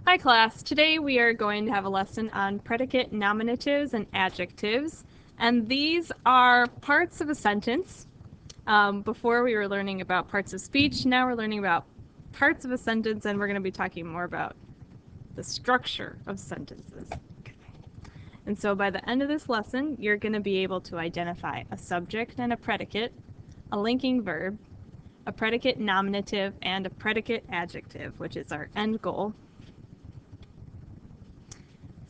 Hi class, today we are going to have a lesson on predicate nominatives and adjectives, and these are parts of a sentence. Before we were learning about parts of speech, now we're learning about parts of a sentence, and we're going to be talking more about the structure of sentences. Okay. And so by the end of this lesson, you're going to be able to identify a subject and a predicate, a linking verb, a predicate nominative, and a predicate adjective, which is our end goal.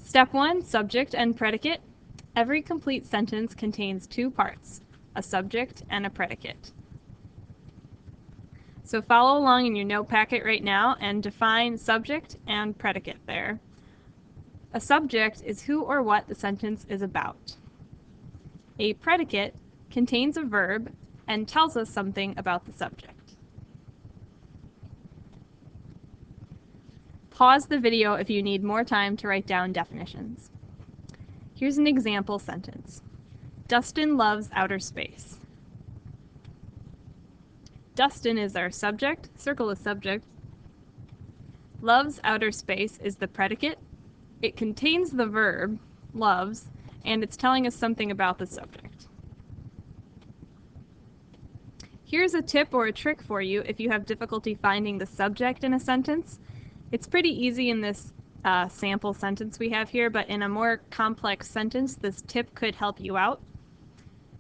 Step 1, subject and predicate. Every complete sentence contains two parts, a subject and a predicate. So follow along in your note packet right now and define subject and predicate there. A subject is who or what the sentence is about. A predicate contains a verb and tells us something about the subject. Pause the video if you need more time to write down definitions. Here's an example sentence. Dustin loves outer space. Dustin is our subject. Circle the subject. Loves outer space is the predicate. It contains the verb, loves, and it's telling us something about the subject. Here's a tip or a trick for you if you have difficulty finding the subject in a sentence. It's pretty easy in this sample sentence we have here, but in a more complex sentence, this tip could help you out.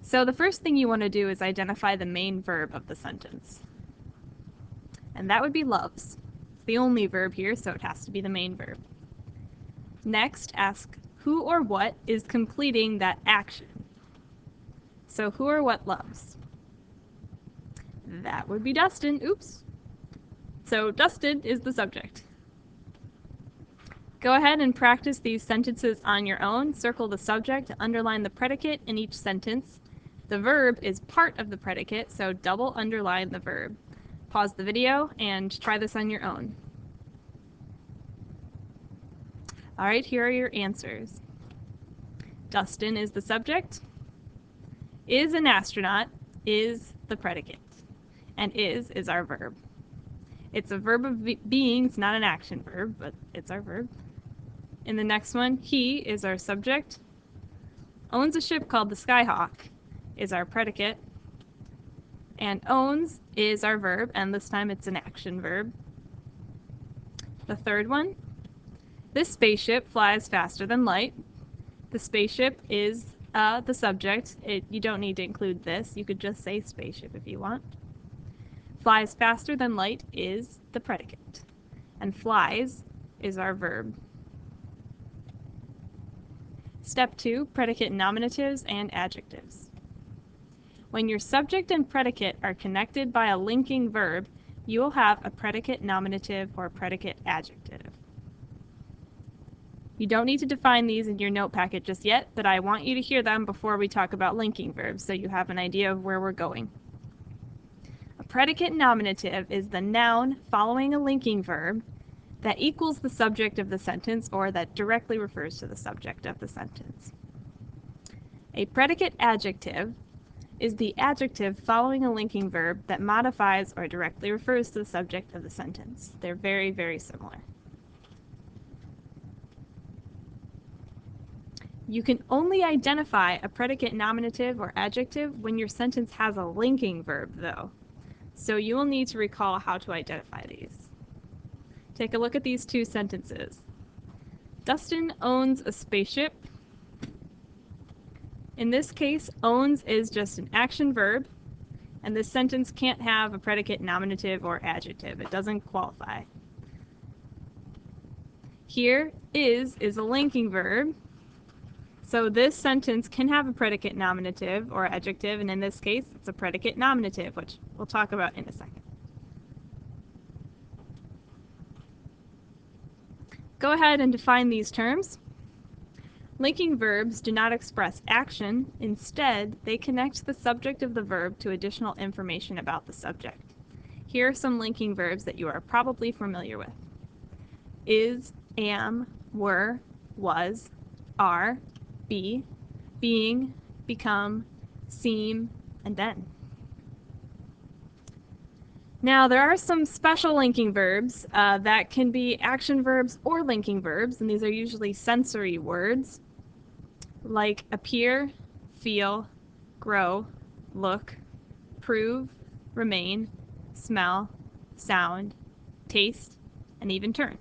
So the first thing you want to do is identify the main verb of the sentence. And that would be loves. It's the only verb here, so it has to be the main verb. Next, ask who or what is completing that action. So who or what loves? That would be Dustin. Oops. So Dustin is the subject. Go ahead and practice these sentences on your own. Circle the subject, underline the predicate in each sentence. The verb is part of the predicate, so double underline the verb. Pause the video and try this on your own. All right, here are your answers. Dustin is the subject. Is an astronaut is the predicate. And is our verb. It's a verb of being. It's not an action verb, but it's our verb. In the next one, he is our subject. Owns a ship called the Skyhawk is our predicate. And owns is our verb, and this time it's an action verb. The third one, this spaceship flies faster than light. The spaceship is the subject. You don't need to include this. You could just say spaceship if you want. Flies faster than light is the predicate. And flies is our verb. Step 2, predicate nominatives and adjectives. When your subject and predicate are connected by a linking verb, you will have a predicate nominative or predicate adjective. You don't need to define these in your note packet just yet, but I want you to hear them before we talk about linking verbs so you have an idea of where we're going. A predicate nominative is the noun following a linking verb that equals the subject of the sentence or that directly refers to the subject of the sentence. A predicate adjective is the adjective following a linking verb that modifies or directly refers to the subject of the sentence. They're very, very similar. You can only identify a predicate nominative or adjective when your sentence has a linking verb, though. So you will need to recall how to identify these. Take a look at these two sentences. Dustin owns a spaceship. In this case, owns is just an action verb, and this sentence can't have a predicate nominative or adjective. It doesn't qualify. Here, is a linking verb, so this sentence can have a predicate nominative or adjective, and in this case, it's a predicate nominative, which we'll talk about in a second. Go ahead and define these terms. Linking verbs do not express action. Instead, they connect the subject of the verb to additional information about the subject. Here are some linking verbs that you are probably familiar with. Is, am, were, was, are, be, being, become, seem, and been. Now, there are some special linking verbs that can be action verbs or linking verbs, and these are usually sensory words like appear, feel, grow, look, prove, remain, smell, sound, taste, and even turn.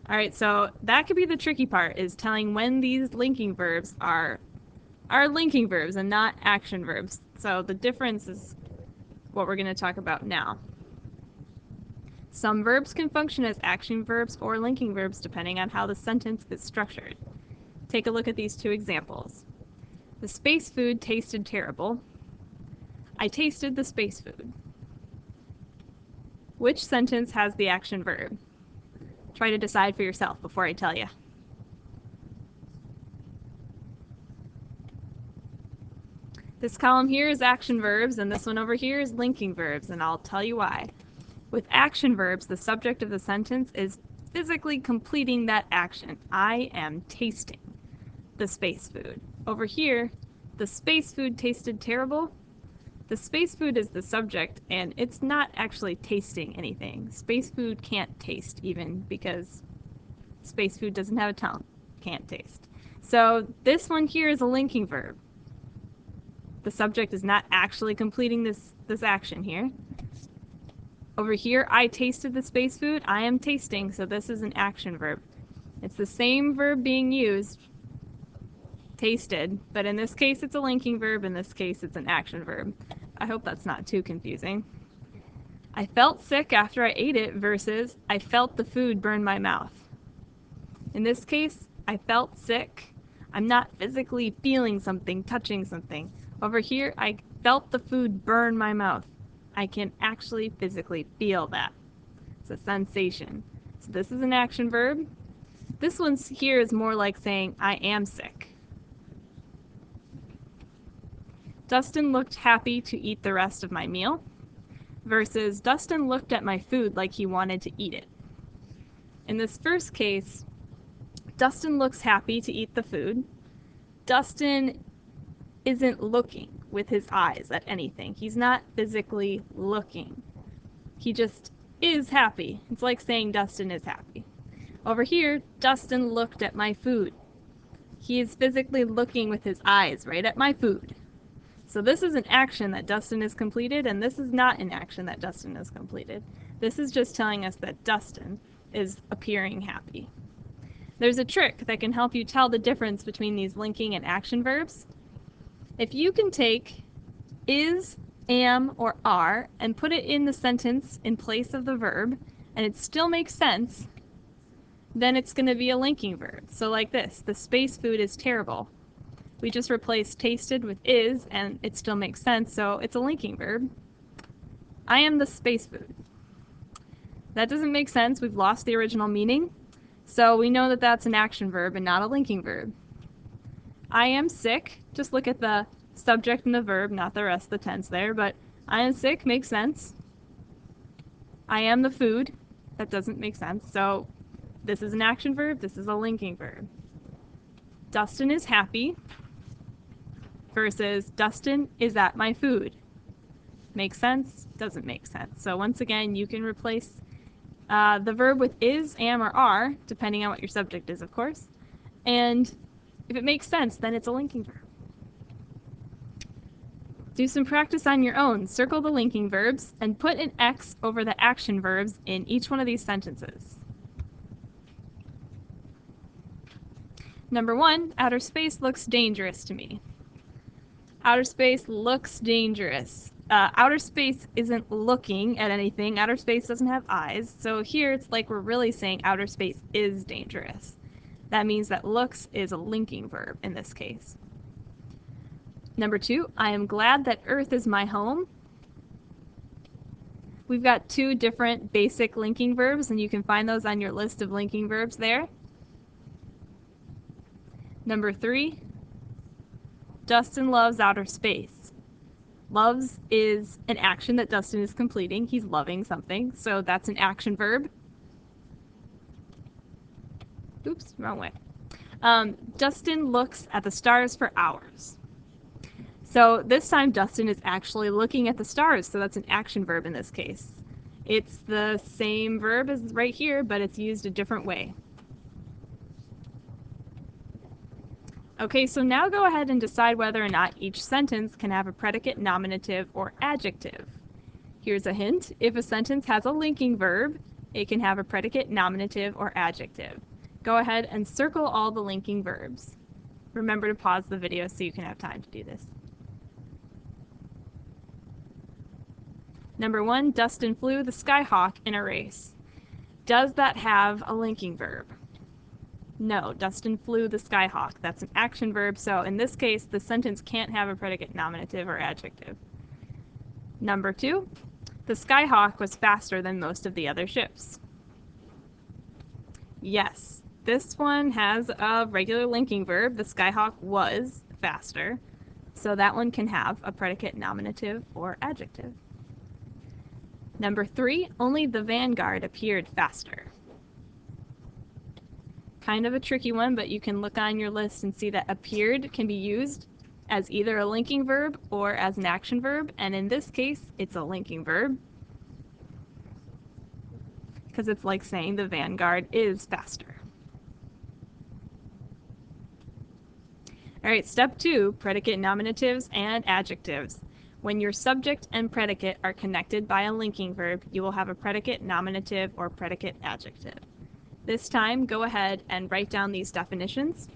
All right, so that could be the tricky part, is telling when these linking verbs are linking verbs and not action verbs. So the difference is what we're going to talk about now. Some verbs can function as action verbs or linking verbs depending on how the sentence is structured. Take a look at these two examples. The space food tasted terrible. I tasted the space food. Which sentence has the action verb? Try to decide for yourself before I tell you. This column here is action verbs, and this one over here is linking verbs, and I'll tell you why. With action verbs, the subject of the sentence is physically completing that action. I am tasting the space food. Over here, the space food tasted terrible. The space food is the subject, and it's not actually tasting anything. Space food can't taste even, because space food doesn't have a tongue. Can't taste. So this one here is a linking verb. The subject is not actually completing this action here. Over here, I tasted the space food. I am tasting, so this is an action verb. It's the same verb being used, tasted, but in this case it's a linking verb, in this case it's an action verb. I hope that's not too confusing. I felt sick after I ate it versus I felt the food burn my mouth. In this case, I felt sick. I'm not physically feeling something, touching something. Over here, I felt the food burn my mouth. I can actually physically feel that. It's a sensation. So this is an action verb. This one here is more like saying I am sick. Dustin looked happy to eat the rest of my meal versus Dustin looked at my food like he wanted to eat it. In this first case, Dustin looks happy to eat the food. Dustin isn't looking with his eyes at anything. He's not physically looking. He just is happy. It's like saying Dustin is happy. Over here, Dustin looked at my food. He is physically looking with his eyes right at my food. So this is an action that Dustin has completed, and this is not an action that Dustin has completed. This is just telling us that Dustin is appearing happy. There's a trick that can help you tell the difference between these linking and action verbs. If you can take is, am, or are and put it in the sentence in place of the verb, and it still makes sense, then it's going to be a linking verb. So like this, the space food is terrible. We just replaced tasted with is, and it still makes sense, so it's a linking verb. I am the space food. That doesn't make sense. We've lost the original meaning, so we know that that's an action verb and not a linking verb. I am sick. Just look at the subject and the verb, not the rest of the tense there, but I am sick makes sense. I am the food. That doesn't make sense, so this is an action verb, this is a linking verb. Dustin is happy versus Dustin is at my food. Makes sense? Doesn't make sense. So once again, you can replace the verb with is, am, or are, depending on what your subject is, of course. And if it makes sense, then it's a linking verb. Do some practice on your own. Circle the linking verbs and put an X over the action verbs in each one of these sentences. Number 1, outer space looks dangerous to me. Outer space looks dangerous. Outer space isn't looking at anything. Outer space doesn't have eyes. So here it's like we're really saying outer space is dangerous. That means that looks is a linking verb in this case. Number 2, I am glad that Earth is my home. We've got 2 different basic linking verbs, and you can find those on your list of linking verbs there. Number 3, Dustin loves outer space. Loves is an action that Dustin is completing. He's loving something, so that's an action verb. Oops, wrong way. Dustin looks at the stars for hours. So this time Dustin is actually looking at the stars, so that's an action verb in this case. It's the same verb as right here, but it's used a different way. Okay, so now go ahead and decide whether or not each sentence can have a predicate, nominative, or adjective. Here's a hint. If a sentence has a linking verb, it can have a predicate, nominative, or adjective. Go ahead and circle all the linking verbs. Remember to pause the video so you can have time to do this. Number 1, Dustin flew the skyhawk in a race. Does that have a linking verb? No, Dustin flew the skyhawk. That's an action verb, so in this case, the sentence can't have a predicate, nominative, or adjective. Number 2, the skyhawk was faster than most of the other ships. Yes, this one has a regular linking verb. The skyhawk was faster, so that one can have a predicate, nominative, or adjective. Number 3, only the vanguard appeared faster. Kind of a tricky one, but you can look on your list and see that appeared can be used as either a linking verb or as an action verb, and in this case, it's a linking verb because it's like saying the vanguard is faster. All right, step 2, predicate nominatives and adjectives. When your subject and predicate are connected by a linking verb, you will have a predicate, nominative, or predicate adjective. This time, go ahead and write down these definitions.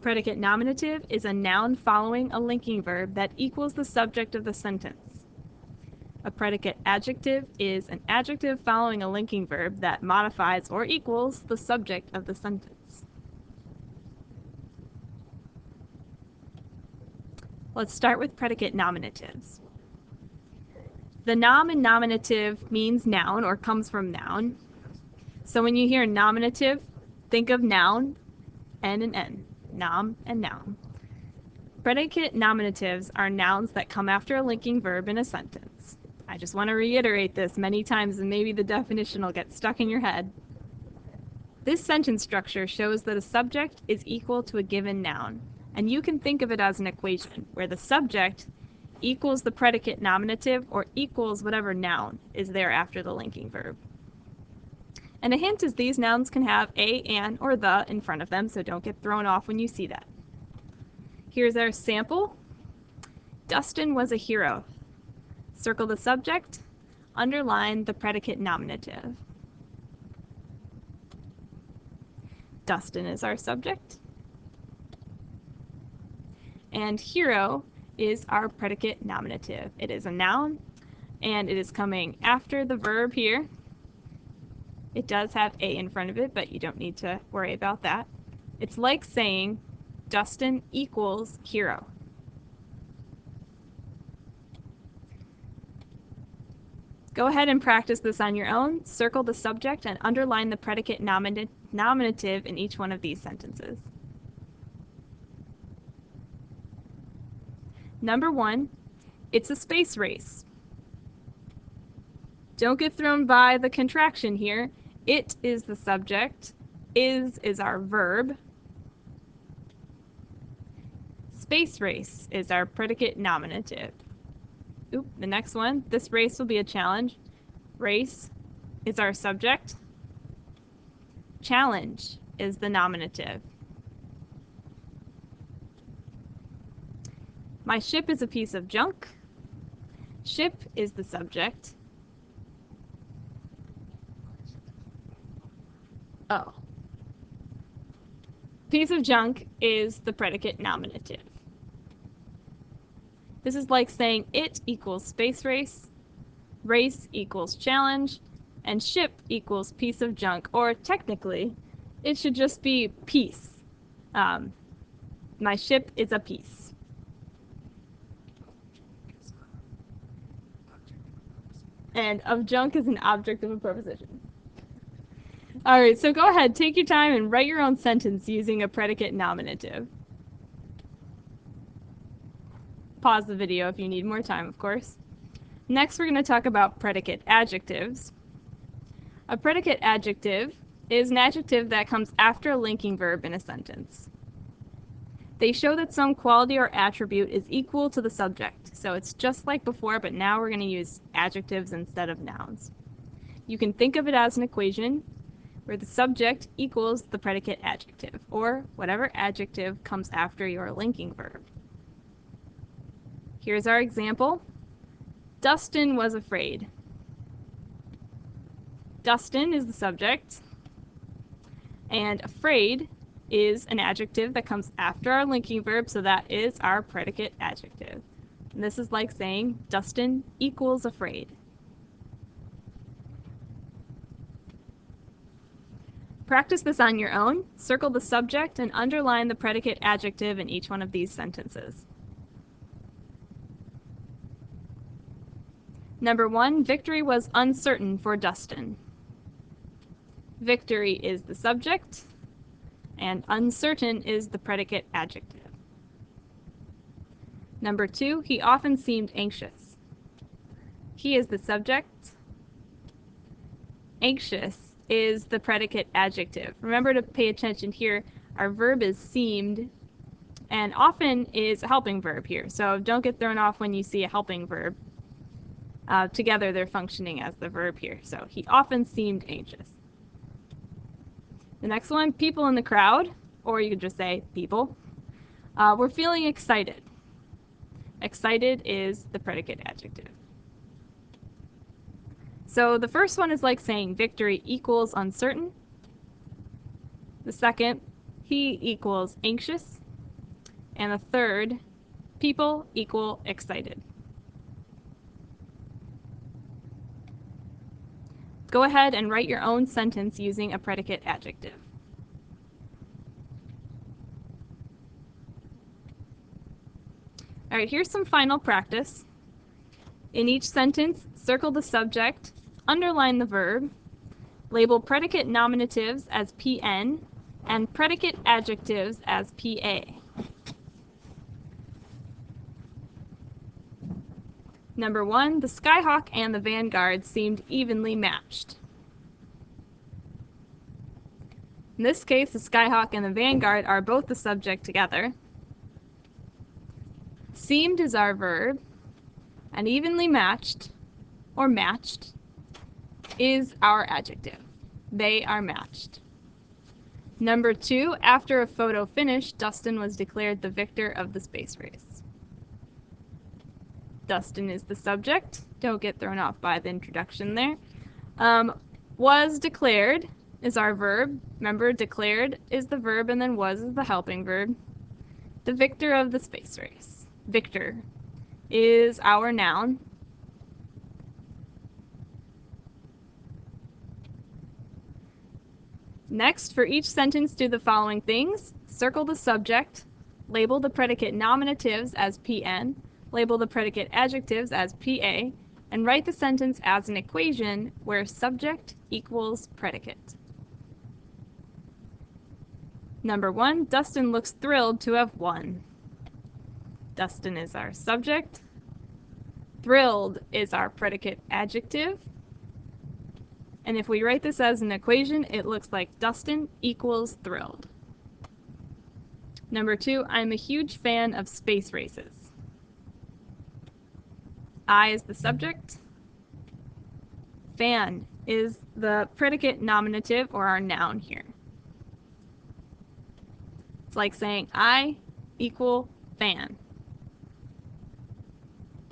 Predicate nominative is a noun following a linking verb that equals the subject of the sentence. A predicate adjective is an adjective following a linking verb that modifies or equals the subject of the sentence. Let's start with predicate nominatives. The nom in nominative means noun or comes from noun. So when you hear nominative, think of noun, N and N, nom and noun. Predicate nominatives are nouns that come after a linking verb in a sentence. I just want to reiterate this many times and maybe the definition will get stuck in your head. This sentence structure shows that a subject is equal to a given noun, and you can think of it as an equation where the subject equals the predicate nominative or equals whatever noun is there after the linking verb. And a hint is these nouns can have a, an, or the in front of them, so don't get thrown off when you see that. Here's our sample. Dustin was a hero. Circle the subject, underline the predicate nominative. Dustin is our subject. And hero is our predicate nominative. It is a noun, and it is coming after the verb here. It does have a in front of it, but you don't need to worry about that. It's like saying Dustin equals hero. Go ahead and practice this on your own. Circle the subject and underline the predicate nominative in each one of these sentences. Number 1, it's a space race. Don't get thrown by the contraction here. It is the subject. Is our verb. Space race is our predicate nominative. Oop, the next one. This race will be a challenge. Race is our subject. Challenge is the nominative. My ship is a piece of junk. Ship is the subject. Oh. Piece of junk is the predicate nominative. This is like saying it equals space race, race equals challenge, and ship equals piece of junk, or technically, it should just be piece. My ship is a piece. And of junk is an object of a preposition. All right, so go ahead, take your time and write your own sentence using a predicate nominative. Pause the video if you need more time, of course. Next, we're going to talk about predicate adjectives. A predicate adjective is an adjective that comes after a linking verb in a sentence. They show that some quality or attribute is equal to the subject. So it's just like before, but now we're going to use adjectives instead of nouns. You can think of it as an equation where the subject equals the predicate adjective, or whatever adjective comes after your linking verb. Here's our example. Dustin was afraid. Dustin is the subject, and afraid is an adjective that comes after our linking verb, so that is our predicate adjective. And this is like saying Dustin equals afraid. Practice this on your own. Circle the subject and underline the predicate adjective in each one of these sentences. Number 1, victory was uncertain for Dustin. Victory is the subject, and uncertain is the predicate adjective. Number 2, he often seemed anxious. He is the subject. Anxious is the predicate adjective. Remember to pay attention here. Our verb is seemed, and often is a helping verb here. So don't get thrown off when you see a helping verb. Together they're functioning as the verb here. So he often seemed anxious. The next one, people in the crowd, or you could just say people, were feeling excited. Excited is the predicate adjective. So the first one is like saying victory equals uncertain. The second, he equals anxious. And the third, people equal excited. Go ahead and write your own sentence using a predicate adjective. All right, here's some final practice. In each sentence, circle the subject, underline the verb, label predicate nominatives as PN, and predicate adjectives as PA. Number 1, the Skyhawk and the Vanguard seemed evenly matched. In this case, the Skyhawk and the Vanguard are both the subject together. Seemed is our verb, and evenly matched, or matched, is our adjective. They are matched. Number 2, after a photo finish, Dustin was declared the victor of the space race. Dustin is the subject. Don't get thrown off by the introduction there. Was declared is our verb. Remember, declared is the verb and then was is the helping verb. The victor of the space race. Victor is our noun. Next, for each sentence, do the following things. Circle the subject, label the predicate nominatives as PN, label the predicate adjectives as PA, and write the sentence as an equation where subject equals predicate. Number 1, Dustin looks thrilled to have won. Dustin is our subject. Thrilled is our predicate adjective. And if we write this as an equation, it looks like Dustin equals thrilled. Number 2, I'm a huge fan of space races. I is the subject. Fan is the predicate nominative or our noun here. It's like saying I equal fan.